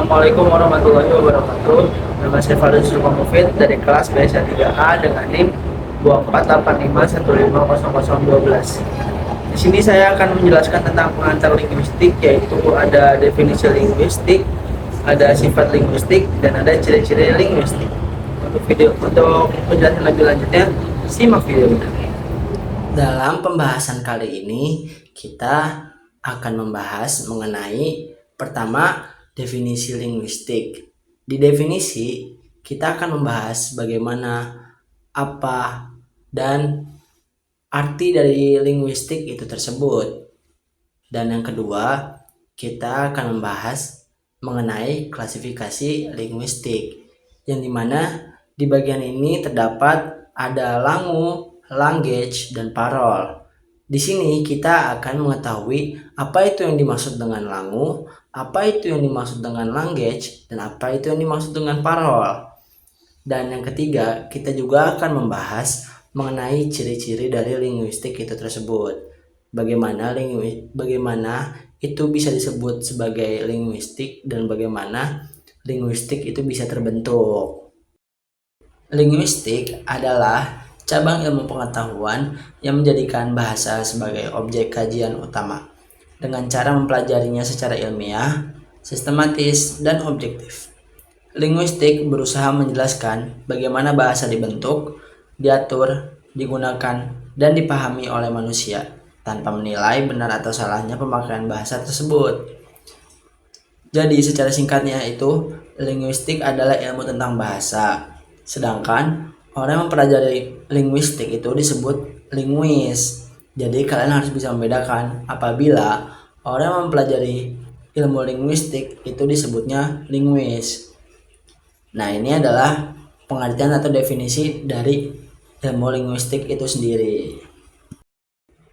Assalamualaikum warahmatullahi wabarakatuh. Nama saya Fadil Sulaiman dari kelas BSA 3A dengan NIM 2485150012. Di sini saya akan menjelaskan tentang pengantar linguistik, yaitu ada definisi linguistik, ada sifat linguistik, dan ada ciri-ciri linguistik. Untuk penjelasan lebih lanjutnya, simak video ini. Dalam pembahasan kali ini, kita akan membahas mengenai pertama, definisi linguistik. Di definisi, kita akan membahas bagaimana, apa, dan arti dari linguistik itu tersebut. Dan yang kedua, kita akan membahas mengenai klasifikasi linguistik, yang dimana di bagian ini terdapat ada langu, language, dan parol. Di sini kita akan mengetahui apa itu yang dimaksud dengan langu, apa itu yang dimaksud dengan language, dan apa itu yang dimaksud dengan parol. Dan yang ketiga, kita juga akan membahas mengenai ciri-ciri dari linguistik itu tersebut. Bagaimana itu bisa disebut sebagai linguistik dan bagaimana linguistik itu bisa terbentuk. Linguistik adalah cabang ilmu pengetahuan yang menjadikan bahasa sebagai objek kajian utama dengan cara mempelajarinya secara ilmiah, sistematis, dan objektif. Linguistik berusaha menjelaskan bagaimana bahasa dibentuk, diatur, digunakan, dan dipahami oleh manusia tanpa menilai benar atau salahnya pemakaian bahasa tersebut. Jadi secara singkatnya itu, linguistik adalah ilmu tentang bahasa. Sedangkan orang yang mempelajari linguistik itu disebut linguis. Jadi kalian harus bisa membedakan apabila orang yang mempelajari ilmu linguistik itu disebutnya linguis. Nah, ini adalah pengertian atau definisi dari ilmu linguistik itu sendiri.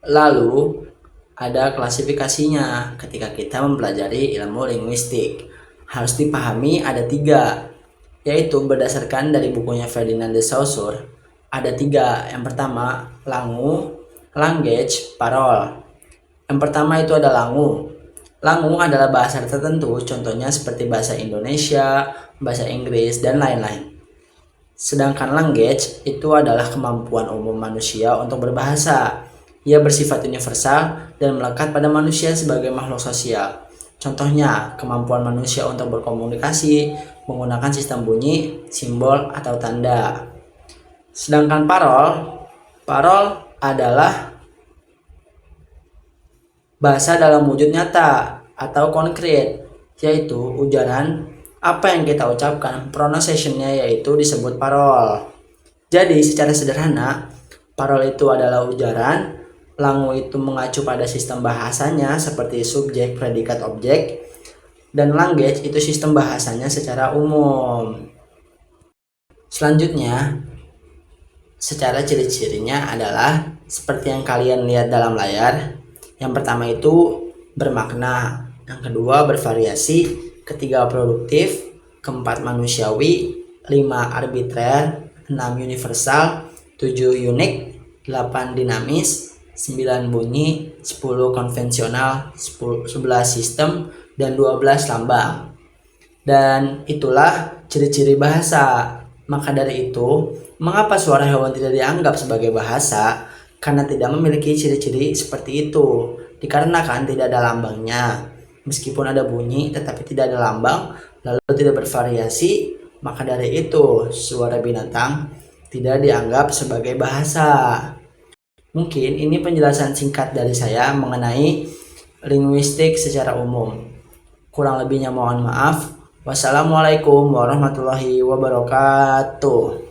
Lalu ada klasifikasinya ketika kita mempelajari ilmu linguistik. Harus dipahami ada 3, yaitu berdasarkan dari bukunya Ferdinand de Saussure. Ada 3. Yang pertama, langu, language, parol. Yang pertama itu ada langu. Langu adalah bahasa tertentu, contohnya seperti bahasa Indonesia, bahasa Inggris, dan lain-lain. Sedangkan language itu adalah kemampuan umum manusia untuk berbahasa. Ia bersifat universal dan melekat pada manusia sebagai makhluk sosial. Contohnya, kemampuan manusia untuk berkomunikasi menggunakan sistem bunyi, simbol, atau tanda. Sedangkan parol adalah bahasa dalam wujud nyata atau konkret, yaitu ujaran apa yang kita ucapkan, pronunciation-nya yaitu disebut parol. Jadi secara sederhana, parol itu adalah ujaran, langu itu mengacu pada sistem bahasanya seperti subjek, predikat, objek, dan language itu sistem bahasanya secara umum. Selanjutnya, secara ciri-cirinya adalah seperti yang kalian lihat dalam layar. Yang pertama itu bermakna, yang kedua bervariasi, ketiga produktif, keempat manusiawi, 5 arbitrer, 6 universal, 7 unik, 8 dinamis, 9 bunyi, 10 konvensional, 11 sistem, dan 12 lambang. Dan itulah ciri-ciri bahasa. Maka dari itu, mengapa suara hewan tidak dianggap sebagai bahasa? Karena tidak memiliki ciri-ciri seperti itu. Dikarenakan tidak ada lambangnya. Meskipun ada bunyi tetapi tidak ada lambang, lalu tidak bervariasi, maka dari itu suara binatang tidak dianggap sebagai bahasa. Mungkin ini penjelasan singkat dari saya mengenai linguistik secara umum. Kurang lebihnya mohon maaf. Wassalamualaikum warahmatullahi wabarakatuh.